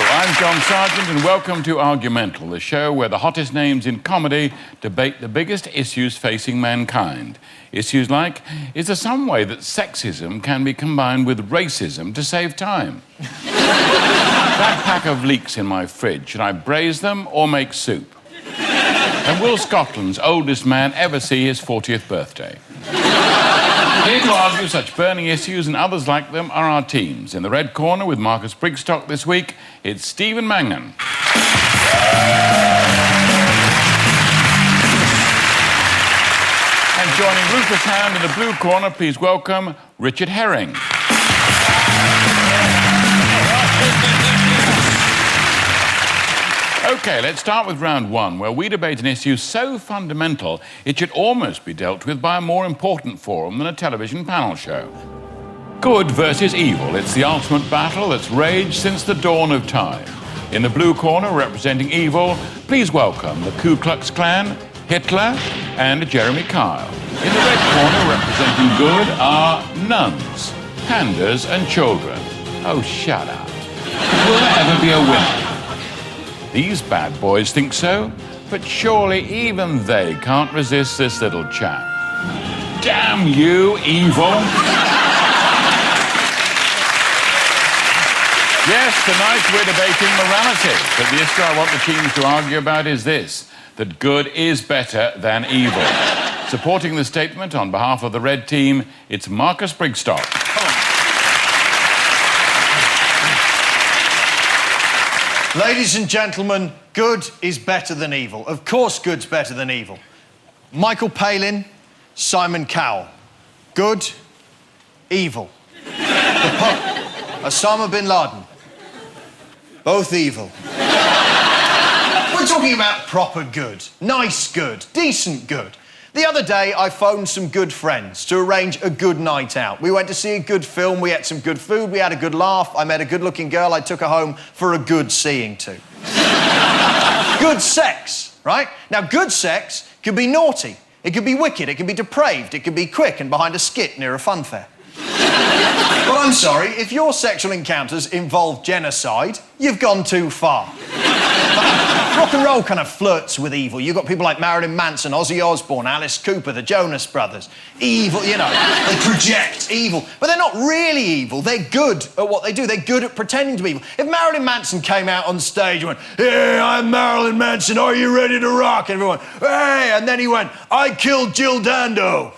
I'm John Sargent and welcome to Argumental, the show where the hottest names in comedy debate the biggest issues facing mankind. Issues like, is there some way that sexism can be combined with racism to save time? That pack of leeks in my fridge, should I braise them or make soup? And will Scotland's oldest man ever see his 40th birthday? Here to argue such burning issues and others like them are our teams. In the red corner with Marcus Brigstock this week, it's Stephen Mangan. And joining Rufus Hound in the blue corner, please welcome Richard Herring. OK, let's start with round one, where we debate an issue so fundamental it should almost be dealt with by a more important forum than a television panel show. Good versus evil. It's the ultimate battle that's raged since the dawn of time. In the blue corner, representing evil, please welcome the Ku Klux Klan, Hitler, and Jeremy Kyle. In the red corner, representing good, are nuns, pandas, and children. Oh, shut up. Will there ever be a winner? These bad boys think so, but surely even they can't resist this little chap. Damn you, evil! Yes, tonight we're debating morality, but the issue I want the teams to argue about is this, that good is better than evil. Supporting the statement on behalf of the red team, it's Marcus Brigstock. Ladies and gentlemen, good is better than evil. Of course good's better than evil. Michael Palin, Simon Cowell. Good, evil. The Pope, Osama bin Laden. Both evil. We're talking about proper good, nice good, decent good. The other day, I phoned some good friends to arrange a good night out. We went to see a good film, we ate some good food, we had a good laugh, I met a good-looking girl, I took her home for a good seeing to. Good sex, right? Now, good sex could be naughty, it could be wicked, it could be depraved, it could be quick and behind a skit near a fun fair. But I'm sorry, if your sexual encounters involve genocide, you've gone too far. Rock and roll kind of flirts with evil. You've got people like Marilyn Manson, Ozzy Osbourne, Alice Cooper, the Jonas Brothers. Evil, you know, they project evil. But they're not really evil. They're good at what they do. They're good at pretending to be evil. If Marilyn Manson came out on stage and went, "Hey, I'm Marilyn Manson, are you ready to rock?" And everyone, "Hey," and then he went, "I killed Jill Dando."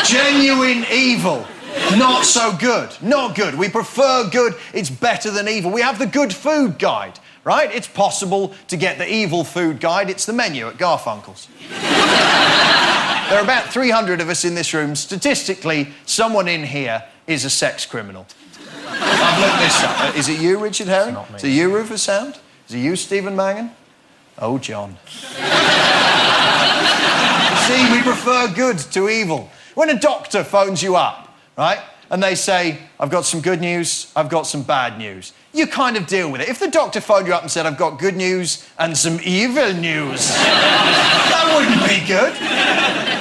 Genuine evil. Not so good. Not good. We prefer good. It's better than evil. We have the good food guide, right? It's possible to get the evil food guide. It's the menu at Garfunkel's. There are about 300 of us in this room. Statistically, someone in here is a sex criminal. I've looked this up. Is it you, Richard Herring? It's not me. Is it you, Rufus Hound? Is it you, Stephen Mangan? Oh, John. See, we prefer good to evil. When a doctor phones you up, right, and they say, "I've got some good news, I've got some bad news," you kind of deal with it. If the doctor phoned you up and said, "I've got good news and some evil news," that wouldn't be good.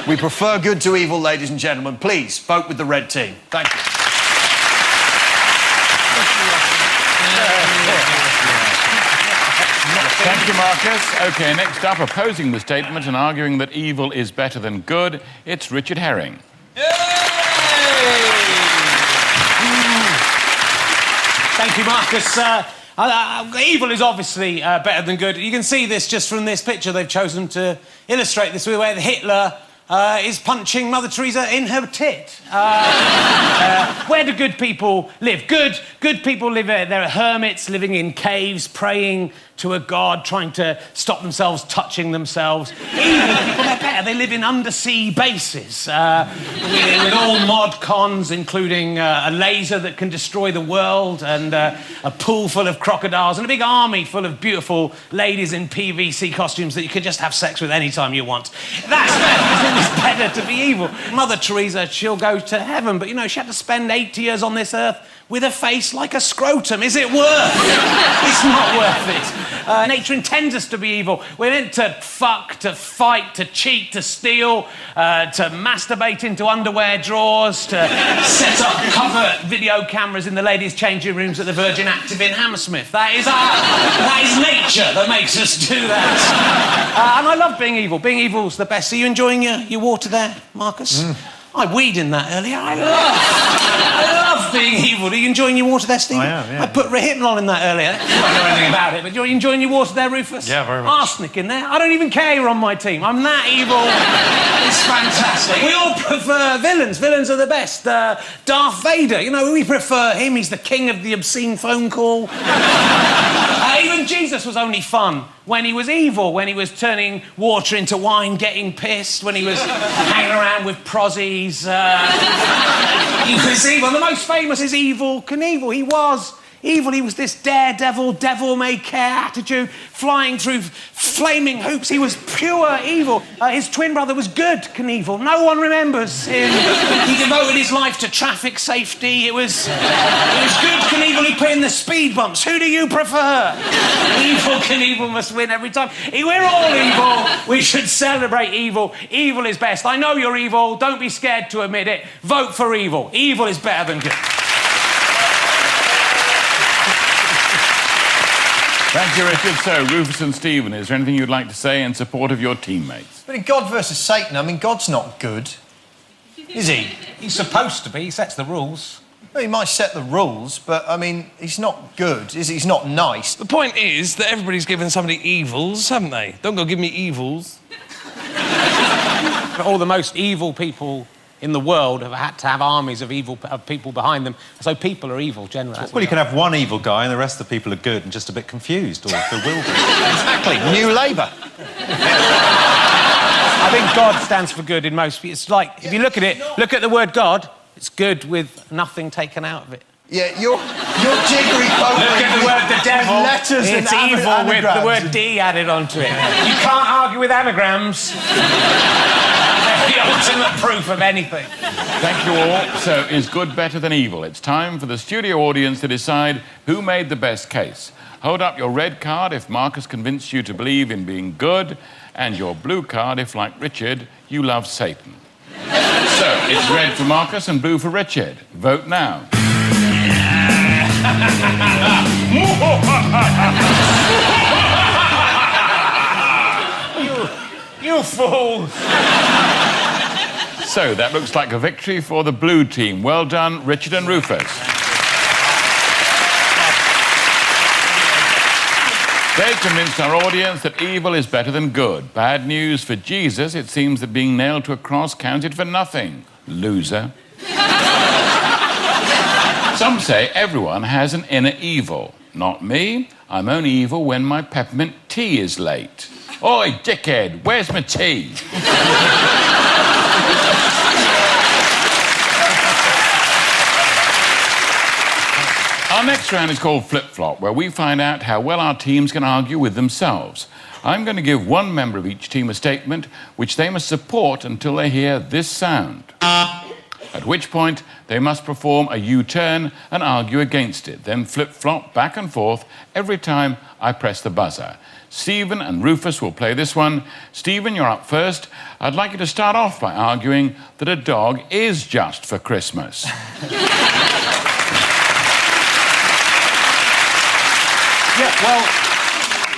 We prefer good to evil, ladies and gentlemen. Please, vote with the red team. Thank you. Thank you, Marcus. OK, next up, opposing the statement and arguing that evil is better than good, it's Richard Herring. Thank you, Marcus. Evil is obviously better than good. You can see this just from this picture. They've chosen to illustrate this where Hitler is punching Mother Teresa in her tit. Where do good people live? Good people live there. They're hermits living in caves, praying to a god, trying to stop themselves touching themselves. Evil people, they're better. They live in undersea bases with all mod cons, including a laser that can destroy the world and a pool full of crocodiles and a big army full of beautiful ladies in PVC costumes that you can just have sex with anytime you want. That's better. It's better to be evil. Mother Teresa, she'll go to heaven, but, you know, she had to spend 80 years on this earth with a face like a scrotum. Is it worth it? It's not worth it. Nature intends us to be evil. We're meant to fuck, to fight, to cheat, to steal, to masturbate into underwear drawers, to set up covert video cameras in the ladies' changing rooms at the Virgin Active in Hammersmith. That is nature that makes us do that. And I love being evil. Being evil's the best. Are you enjoying your water there, Marcus? I weed in that earlier. I love being evil. Are you enjoying your water there, Stephen? I am, yeah. I put Rehypnol in that earlier. I don't know anything about it, but you're enjoying your water there, Rufus? Yeah, very much. Arsenic in there. I don't even care you're on my team. I'm that evil. It's fantastic. We all prefer villains. Villains are the best. Darth Vader, you know, we prefer him. He's the king of the obscene phone call. Even Jesus was only fun when he was evil, when he was turning water into wine, getting pissed, when he was hanging around with prozzies. He was evil. The most famous is Evel Knievel. He was evil. He was this daredevil, devil-may-care attitude, flying through flaming hoops. He was pure evil. His twin brother was good Knievel. No one remembers him. He devoted his life to traffic safety. It was good Knievel. He put in the speed bumps. Who do you prefer? Evil Knievel must win every time. We're all evil. We should celebrate evil. Evil is best. I know you're evil. Don't be scared to admit it. Vote for evil. Evil is better than good. Thank you, Richard. So, Rufus and Stephen, is there anything you'd like to say in support of your teammates? But in God versus Satan, I mean, God's not good, is he? He's supposed to be. He sets the rules. Well, he might set the rules, but, I mean, he's not good, is he? He's not nice. The point is that everybody's given somebody evils, haven't they? Don't go give me evils. But all the most evil people in the world have had to have armies of people behind them. So people are evil, generally. Well, you can have one evil guy and the rest of the people are good and just a bit confused or bewildered. Exactly. New Labour. I think God stands for good in most people. It's like, if you look at it, look at the word God, it's good with nothing taken out of it. Yeah, you're jiggery pokery. Look at the word the devil. Letters and it's evil with the anagrams. word D added onto it. You can't argue with anagrams. The ultimate proof of anything. Thank you all. So, is good better than evil? It's time for the studio audience to decide who made the best case. Hold up your red card if Marcus convinced you to believe in being good, and your blue card if, like Richard, you love Satan. So, it's red for Marcus and blue for Richard. Vote now. You fool! So, that looks like a victory for the blue team. Well done, Richard and Rufus. They convinced our audience that evil is better than good. Bad news for Jesus. It seems that being nailed to a cross counted for nothing. Loser. Some say everyone has an inner evil. Not me. I'm only evil when my peppermint tea is late. Oi, dickhead, where's my tea? Our next round is called Flip Flop, where we find out how well our teams can argue with themselves. I'm going to give one member of each team a statement which they must support until they hear this sound. At which point, they must perform a U-turn and argue against it, then flip-flop back and forth every time I press the buzzer. Stephen and Rufus will play this one. Stephen, you're up first. I'd like you to start off by arguing that a dog is just for Christmas. Yeah, well,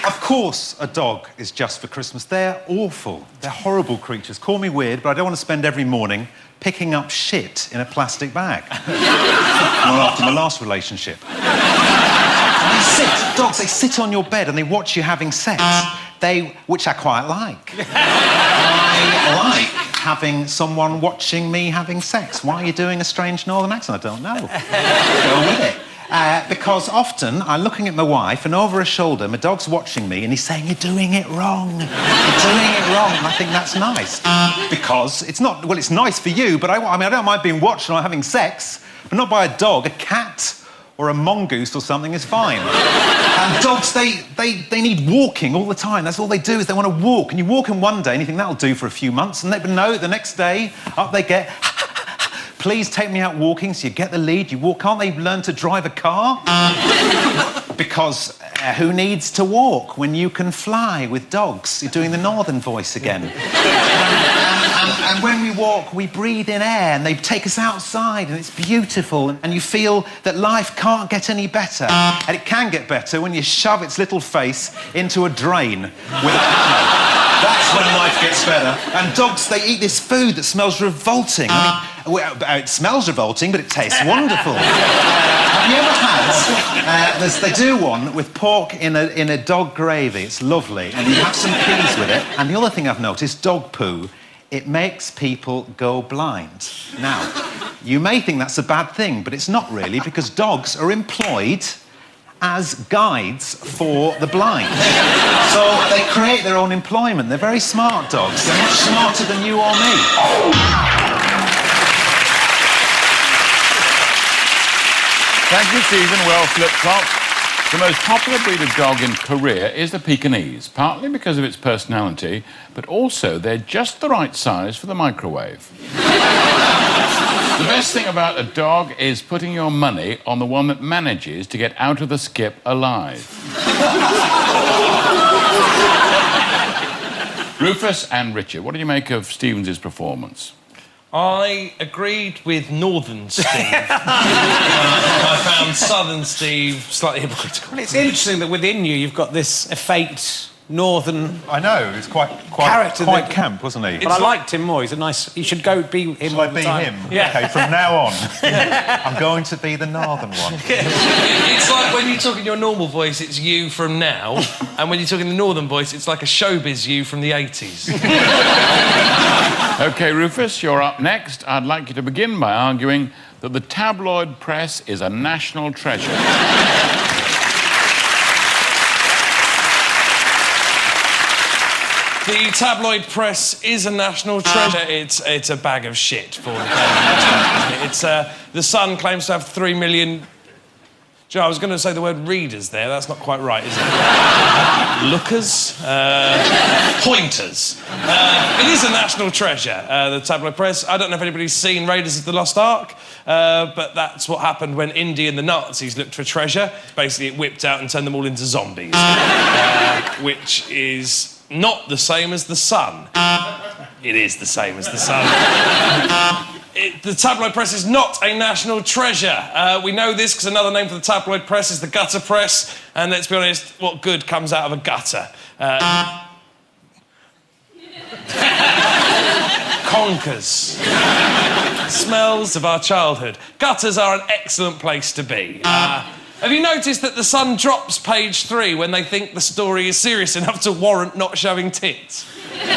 of course a dog is just for Christmas. They're awful. They're horrible creatures. Call me weird, but I don't want to spend every morning picking up shit in a plastic bag. Well, after my last relationship. Dogs, they sit on your bed and they watch you having sex. Which I quite like. I like having someone watching me having sex. Why are you doing a strange northern accent? I don't know. Go with it. Because often I'm looking at my wife and over her shoulder my dog's watching me and he's saying, "You're doing it wrong. You're doing it wrong." And I think that's nice. Because it's not, well, it's nice for you, but I don't mind being watched or having sex, but not by a dog. A cat or a mongoose or something is fine. And dogs, they need walking all the time. That's all they do, is they want to walk. And you walk them one day and you think that'll do for a few months, and they know the next day up they get. Please take me out walking. So you get the lead, you walk. Can't they learn to drive a car? Because Who needs to walk when you can fly with dogs? You're doing the northern voice again. And when we walk, we breathe in air and they take us outside and it's beautiful and you feel that life can't get any better. And it can get better when you shove its little face into a drain with a hammer. That's when life gets better. And dogs, they eat this food that smells revolting. I mean, it smells revolting, but it tastes wonderful. Have you ever had... they do one with pork in a dog gravy. It's lovely. And you have some peas with it. And the other thing I've noticed, dog poo, it makes people go blind. Now, you may think that's a bad thing, but it's not really, because dogs are employed as guides for the blind. So they create their own employment. They're very smart dogs. They're much smarter than you or me. Thank you, Stephen. Well, flip-flop. The most popular breed of dog in Korea is the Pekingese, partly because of its personality, but also they're just the right size for the microwave. The best thing about a dog is putting your money on the one that manages to get out of the skip alive. Rufus and Richard, what do you make of Stevens' performance? I agreed with Northern Steve. I found Southern Steve slightly hypocritical. Well, it's interesting that within you you've got this effete northern... I know, it's quite character quite camp, wasn't he? But I liked him more. He's a nice... You should go be him. Shall I be him? Yeah. OK, from now on, I'm going to be the northern one. It's like when you talk in your normal voice, it's you from now, and when you talk in the northern voice, it's like a showbiz you from the 80s. OK, Rufus, you're up next. I'd like you to begin by arguing that the tabloid press is a national treasure. The tabloid press is a national treasure. It's a bag of shit for the It's The Sun claims to have 3 million... Do you know, I was going to say the word readers there. That's not quite right, is it? Lookers? Pointers. It is a national treasure, the tabloid press. I don't know if anybody's seen Raiders of the Lost Ark, but that's what happened when Indy and the Nazis looked for treasure. Basically, it whipped out and turned them all into zombies, which is not the same as the Sun. It is the same as the Sun. The tabloid press is not a national treasure. We know this because another name for the tabloid press is the gutter press, and let's be honest, what good comes out of a gutter? Conkers. Smells of our childhood. Gutters are an excellent place to be. Have you noticed that the Sun drops page 3 when they think the story is serious enough to warrant not showing tits?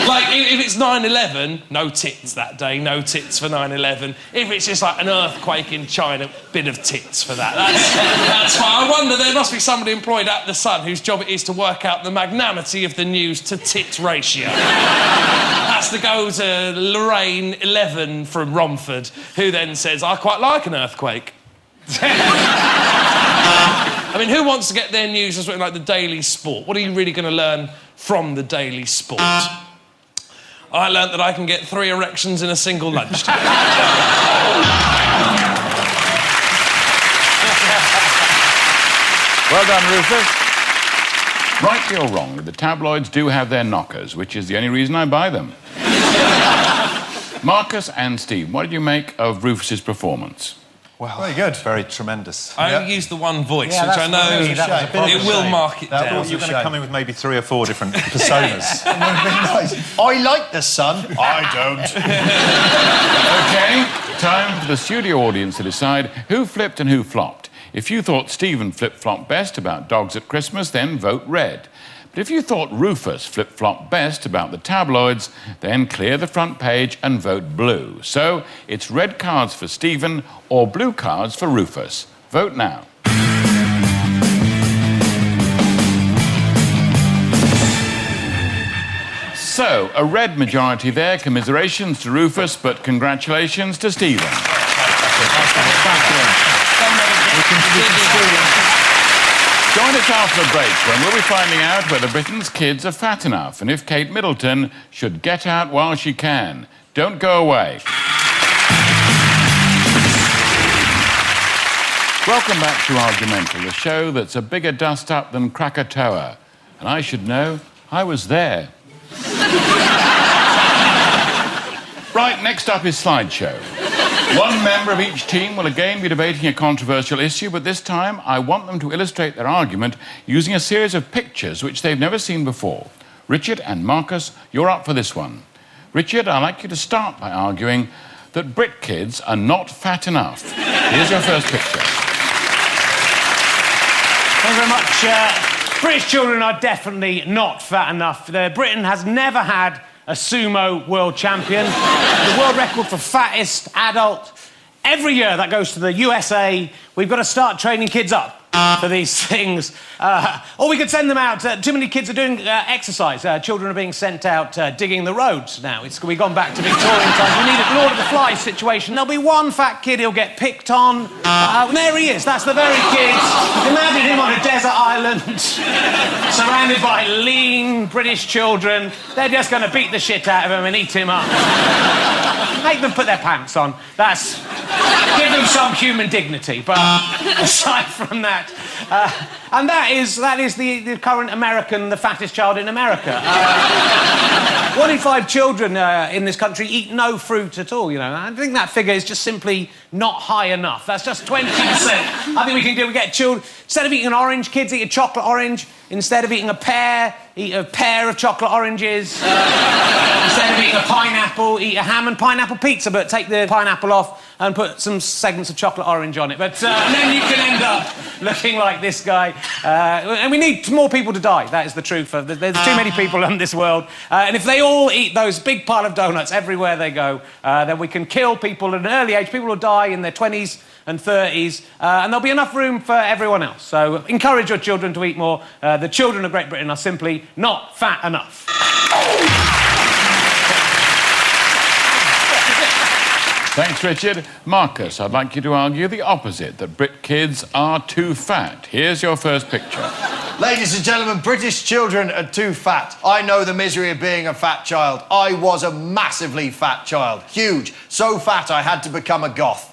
Like, if it's 9/11, no tits that day, no tits for 9/11. If it's just like an earthquake in China, bit of tits for that. That's fine. I wonder, there must be somebody employed at the Sun whose job it is to work out the magnanimity of the news to tit ratio. Has to go to Lorraine 11 from Romford, who then says, I quite like an earthquake. I mean, who wants to get their news as like the Daily Sport? What are you really going to learn from the Daily Sport? I learnt that I can get 3 erections in a single lunchtime. Well done, Rufus. Rightly or wrongly, the tabloids do have their knockers, which is the only reason I buy them. Marcus and Steve, what did you make of Rufus's performance? Well, very good. Very tremendous. I only used the one voice, which I know it will mark it down. I thought you were going to come in with maybe 3 or 4 different personas. Nice. I like the Sun. I don't. OK, time for the studio audience to decide who flipped and who flopped. If you thought Stephen flip-flopped best about dogs at Christmas, then vote red. But if you thought Rufus flip-flopped best about the tabloids, then clear the front page and vote blue. So it's red cards for Stephen or blue cards for Rufus. Vote now. So, a red majority there. Commiserations to Rufus, but congratulations to Stephen. Join us after the break when we'll be finding out whether Britain's kids are fat enough and if Kate Middleton should get out while she can. Don't go away. Welcome back to Argumental, the show that's a bigger dust-up than Krakatoa. And I should know, I was there. Right, next up is slideshow. One member of each team will again be debating a controversial issue, but this time I want them to illustrate their argument using a series of pictures which they've never seen before. Richard and Marcus, you're up for this one. Richard, I'd like you to start by arguing that Brit kids are not fat enough. Here's your first picture. Thank you very much. British children are definitely not fat enough. Britain has never had a sumo world champion. The world record for fattest adult. Every year that goes to the USA. We've got to start training kids up for these things. Or we could send them out. Too many kids are doing exercise. Children are being sent out digging the roads now. We've gone back to Victorian times. We need a Lord of the Flies situation. There'll be one fat kid, he'll get picked on. There he is. That's the very kid. Imagine him on a desert island, surrounded by lean British children. They're just going to beat the shit out of him and eat him up. Make them put their pants on. Give them some human dignity. But aside from that, and that is the current American, the fattest child in America. 1 in 5 children in this country eat no fruit at all, you know. I think that figure is just simply not high enough. That's just 20%. I think we get children, instead of eating an orange, kids eat a chocolate orange. Instead of eating a pear, eat a pair of chocolate oranges. Instead of eating a pineapple, eat a ham and pineapple pizza, but take the pineapple off and put some segments of chocolate orange on it. But and then you can end up looking like this guy. And we need more people to die. That is the truth. There's too many people in this world. And if they all eat those big pile of donuts everywhere they go, then we can kill people at an early age. People will die in their 20s and 30s, and there'll be enough room for everyone else. So encourage your children to eat more. The children of Great Britain are simply not fat enough. Thanks, Richard. Marcus, I'd like you to argue the opposite, that Brit kids are too fat. Here's your first picture. Ladies and gentlemen, British children are too fat. I know the misery of being a fat child. I was a massively fat child. Huge. So fat I had to become a goth.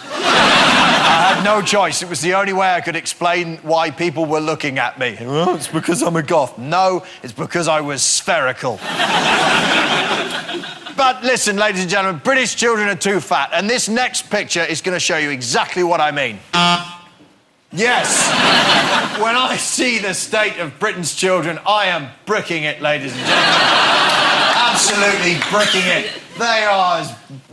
I had no choice. It was the only way I could explain why people were looking at me. Oh, it's because I'm a goth. No, it's because I was spherical. But listen, ladies and gentlemen, British children are too fat, and this next picture is going to show you exactly what I mean. Yes. When I see the state of Britain's children, I am bricking it, ladies and gentlemen. Absolutely bricking it. They are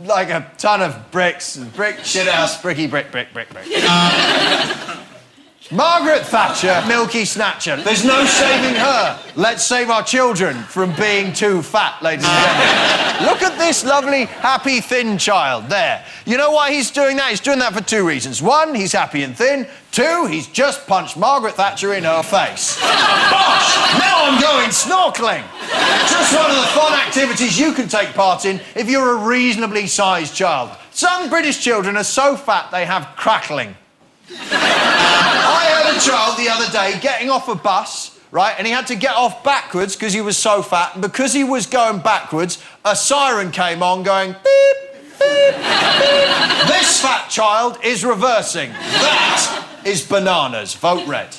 like a ton of bricks. Brick, shit house, bricky, brick, brick, brick, brick. Margaret Thatcher, milky snatcher. There's no saving her. Let's save our children from being too fat, ladies and gentlemen. Look at this lovely, happy, thin child there. You know why he's doing that? He's doing that for 2 reasons. 1, he's happy and thin. 2, he's just punched Margaret Thatcher in her face. Bosh! Now I'm going snorkeling. Just one of the fun activities you can take part in if you're a reasonably sized child. Some British children are so fat they have crackling. I heard a child the other day getting off a bus, right, and he had to get off backwards because he was so fat, and because he was going backwards, a siren came on going beep, beep, beep. This fat child is reversing. That is bananas. Vote red.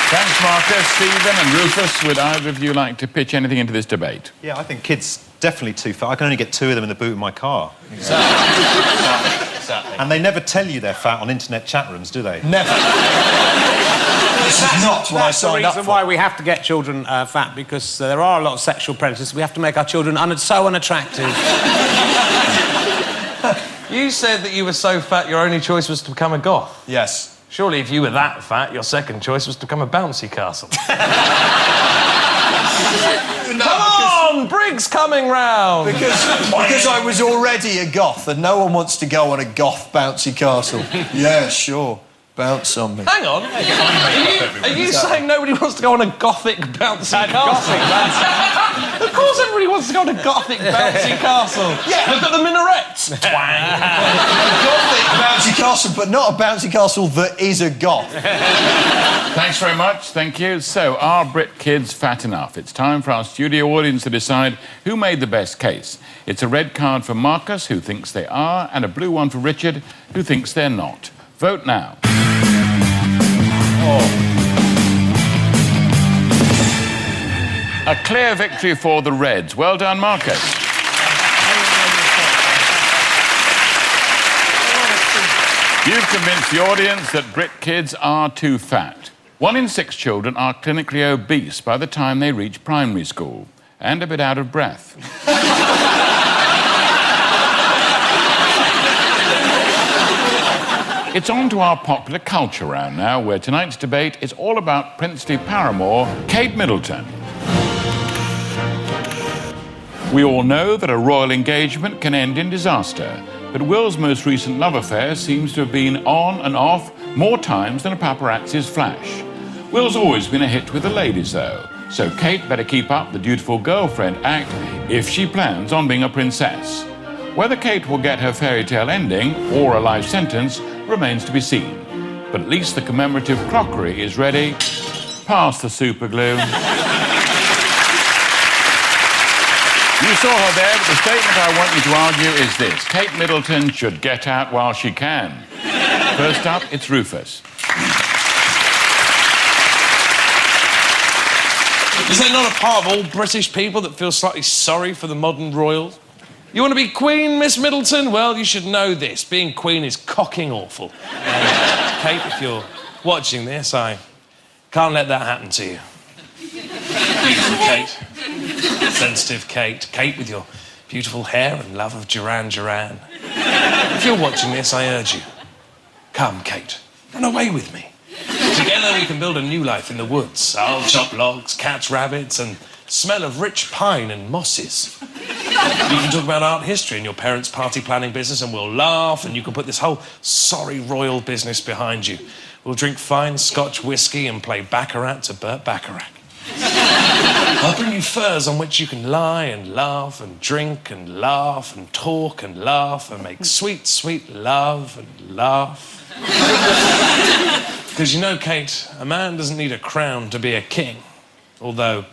Thanks, Marcus. Stephen and Rufus, would either of you like to pitch anything into this debate? Yeah, I think kids definitely too fat. I can only get 2 of them in the boot of my car. Exactly. And they never tell you they're fat on internet chat rooms, do they? Never. This is not what I signed up for. That's the reason why we have to get children fat, because there are a lot of sexual predators. We have to make our children so unattractive. You said that you were so fat your only choice was to become a goth. Yes. Surely if you were that fat, your second choice was to become a bouncy castle. Come on, Briggs coming round! Because I was already a goth, and no one wants to go on a goth bouncy castle. Yeah, sure. Bounce on me. Hang on. Are you saying nobody wants to go on a gothic bouncy castle? Gothic, Of course everybody wants to go to Gothic bouncy castle. Yeah. Look at the minarets. Twang. Gothic bouncy castle, but not a bouncy castle that is a goth. Thanks very much, thank you. So, are Brit kids fat enough? It's time for our studio audience to decide who made the best case. It's a red card for Marcus, who thinks they are, and a blue one for Richard, who thinks they're not. Vote now. A clear victory for the Reds. Well done, Marcus. You've convinced the audience that Brit kids are too fat. 1 in 6 children are clinically obese by the time they reach primary school, and a bit out of breath. It's on to our popular culture round now, where tonight's debate is all about princely paramour, Kate Middleton. We all know that a royal engagement can end in disaster, but Will's most recent love affair seems to have been on and off more times than a paparazzi's flash. Will's always been a hit with the ladies, though, so Kate better keep up the dutiful girlfriend act if she plans on being a princess. Whether Kate will get her fairy tale ending or a life sentence remains to be seen. But at least the commemorative crockery is ready. Pass the super glue. You saw her there, but the statement I want you to argue is this. Kate Middleton should get out while she can. First up, it's Rufus. Is there not a part of all British people that feel slightly sorry for the modern royals? You want to be Queen, Miss Middleton? Well, you should know this. Being Queen is cocking awful. Kate, if you're watching this, I can't let that happen to you. Beautiful Kate. Sensitive Kate. Kate with your beautiful hair and love of Duran Duran. If you're watching this, I urge you. Come, Kate. Run away with me. Together we can build a new life in the woods. I'll chop logs, catch rabbits, and smell of rich pine and mosses. You can talk about art history in your parents' party planning business, and we'll laugh, and you can put this whole sorry royal business behind you. We'll drink fine Scotch whiskey and play baccarat to Burt Bacharach. I'll bring you furs on which you can lie and laugh and drink and laugh and talk and laugh and make sweet, sweet love and laugh. Because you know, Kate, a man doesn't need a crown to be a king. Although,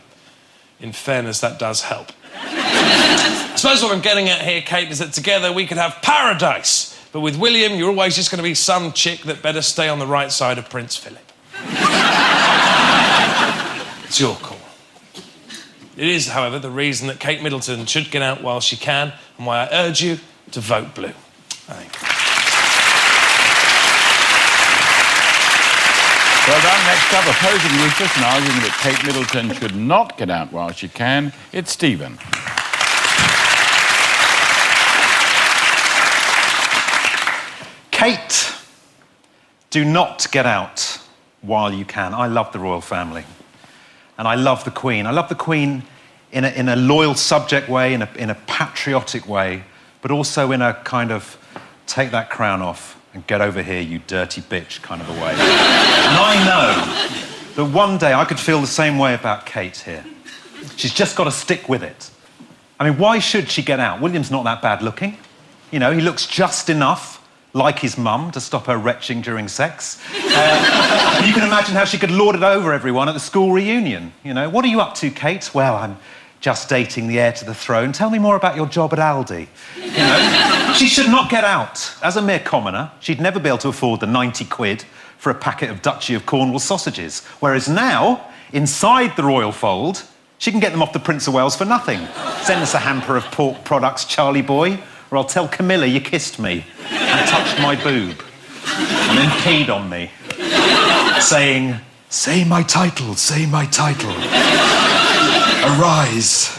in fairness, that does help. I suppose what I'm getting at here, Kate, is that together we could have paradise. But with William, you're always just going to be some chick that better stay on the right side of Prince Philip. It's your call. It is, however, the reason that Kate Middleton should get out while she can, and why I urge you to vote blue. Thank you. Well done. Next up, opposing Rufus and arguing that Kate Middleton should not get out while she can, it's Stephen. Kate, do not get out while you can. I love the royal family. And I love the Queen. I love the Queen in a loyal subject way, in a patriotic way, but also in a kind of take that crown off and get over here, you dirty bitch kind of a way. And I know that one day I could feel the same way about Kate here. She's just got to stick with it. I mean, why should she get out? William's not that bad looking. You know, he looks just enough like his mum to stop her retching during sex. You can imagine how she could lord it over everyone at the school reunion. You know, what are you up to, Kate? Well, I'm just dating the heir to the throne. Tell me more about your job at Aldi. You know, she should not get out. As a mere commoner, she'd never be able to afford the 90 quid for a packet of Duchy of Cornwall sausages. Whereas now, inside the royal fold, she can get them off the Prince of Wales for nothing. Send us a hamper of pork products, Charlie boy, or I'll tell Camilla you kissed me and touched my boob and then peed on me, saying, "Say my title, say my title. Arise."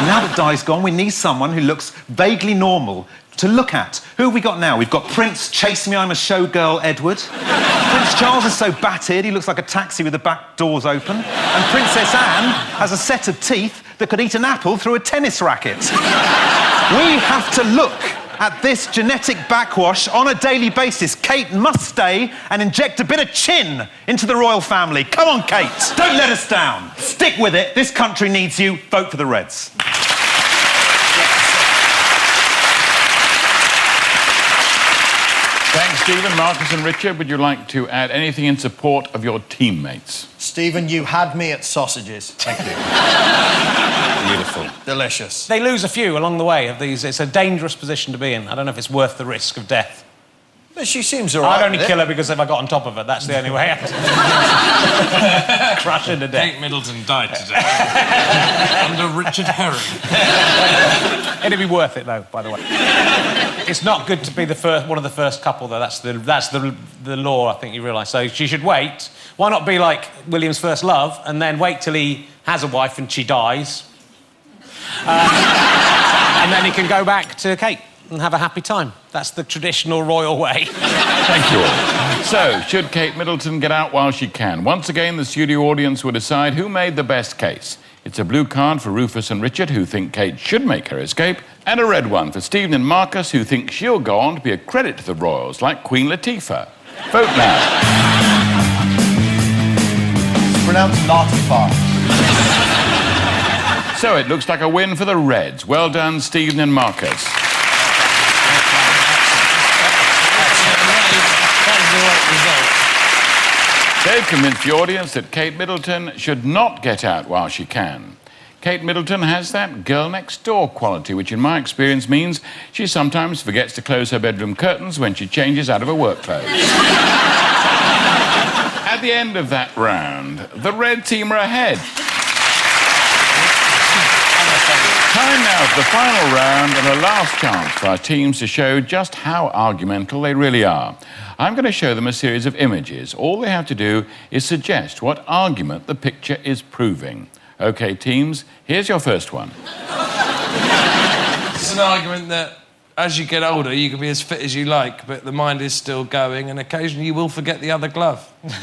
Now that Di's gone, we need someone who looks vaguely normal to look at. Who have we got now? We've got Prince Chase Me, I'm a Showgirl Edward. Prince Charles is so battered, he looks like a taxi with the back doors open. And Princess Anne has a set of teeth that could eat an apple through a tennis racket. We have to look at this genetic backwash on a daily basis. Kate must stay and inject a bit of chin into the royal family. Come on, Kate. Don't let us down. Stick with it. This country needs you. Vote for the Reds. Thanks, Stephen. Marcus and Richard, would you like to add anything in support of your teammates? Stephen, you had me at sausages. Thank you. Beautiful. Delicious. They lose a few along the way of these. It's a dangerous position to be in. I don't know if it's worth the risk of death. But she seems all right. I'd only kill her because if I got on top of her, that's the only way out. Crush her to death. Kate Middleton died today. Under Richard Herring. It'd be worth it, though, by the way. It's not good to be one of the first couple, though. That's the law, I think you realise. So she should wait. Why not be like William's first love and then wait till he has a wife and she dies? And then he can go back to Kate and have a happy time. That's the traditional royal way. Thank you all. So, should Kate Middleton get out while she can? Once again, the studio audience will decide who made the best case. It's a blue card for Rufus and Richard, who think Kate should make her escape, and a red one for Stephen and Marcus, who think she'll go on to be a credit to the royals, like Queen Latifah. Vote now. It's pronounced Latifah. So it looks like a win for the Reds. Well done, Stephen and Marcus. They've convinced the audience that Kate Middleton should not get out while she can. Kate Middleton has that girl-next-door quality, which in my experience means she sometimes forgets to close her bedroom curtains when she changes out of her work clothes. At the end of that round, the red team are ahead. Time now for the final round and a last chance for our teams to show just how argumental they really are. I'm going to show them a series of images. All they have to do is suggest what argument the picture is proving. OK, teams, here's your first one. It's an argument that as you get older, you can be as fit as you like, but the mind is still going, and occasionally you will forget the other glove. It's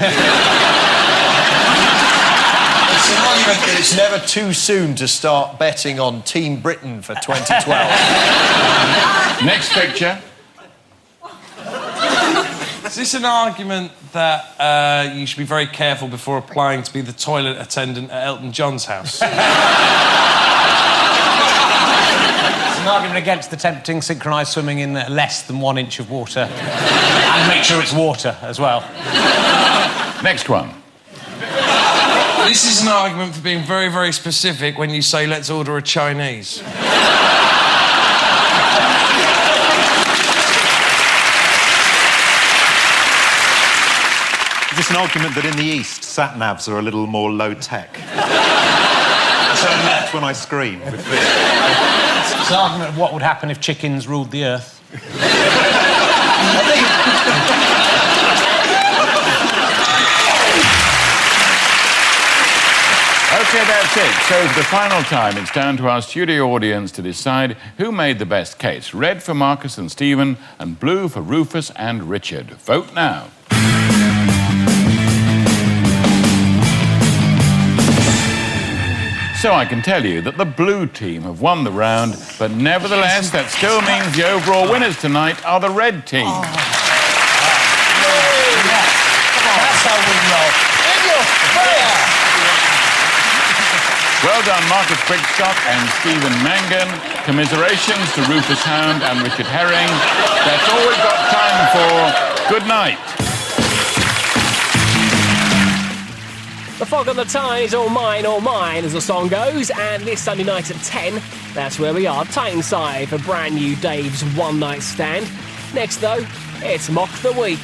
an argument that it's never too soon to start betting on Team Britain for 2012. Next picture. Is this an argument that you should be very careful before applying to be the toilet attendant at Elton John's house? It's an argument against the tempting synchronised swimming in less than 1 inch of water. And make sure it's water as well. Next one. This is an argument for being very, very specific when you say, let's order a Chinese. Is this an argument that in the East, sat-navs are a little more low-tech? Turn left when I scream with fear. It's an argument of what would happen if chickens ruled the earth. OK, that's it. So for the final time, it's down to our studio audience to decide who made the best case. Red for Marcus and Stephen, and blue for Rufus and Richard. Vote now. So I can tell you that the blue team have won the round, but nevertheless, that still means the overall winners tonight are the red team. That's how we roll. In your face! Well done, Marcus Brigstock and Stephen Mangan. Commiserations to Rufus Hound and Richard Herring. That's all we've got time for. Good night. The Fog on the Tyne is all mine, as the song goes, and this Sunday night at 10, that's where we are, Tyneside, for brand new Dave's One Night Stand. Next, though, it's Mock the Week.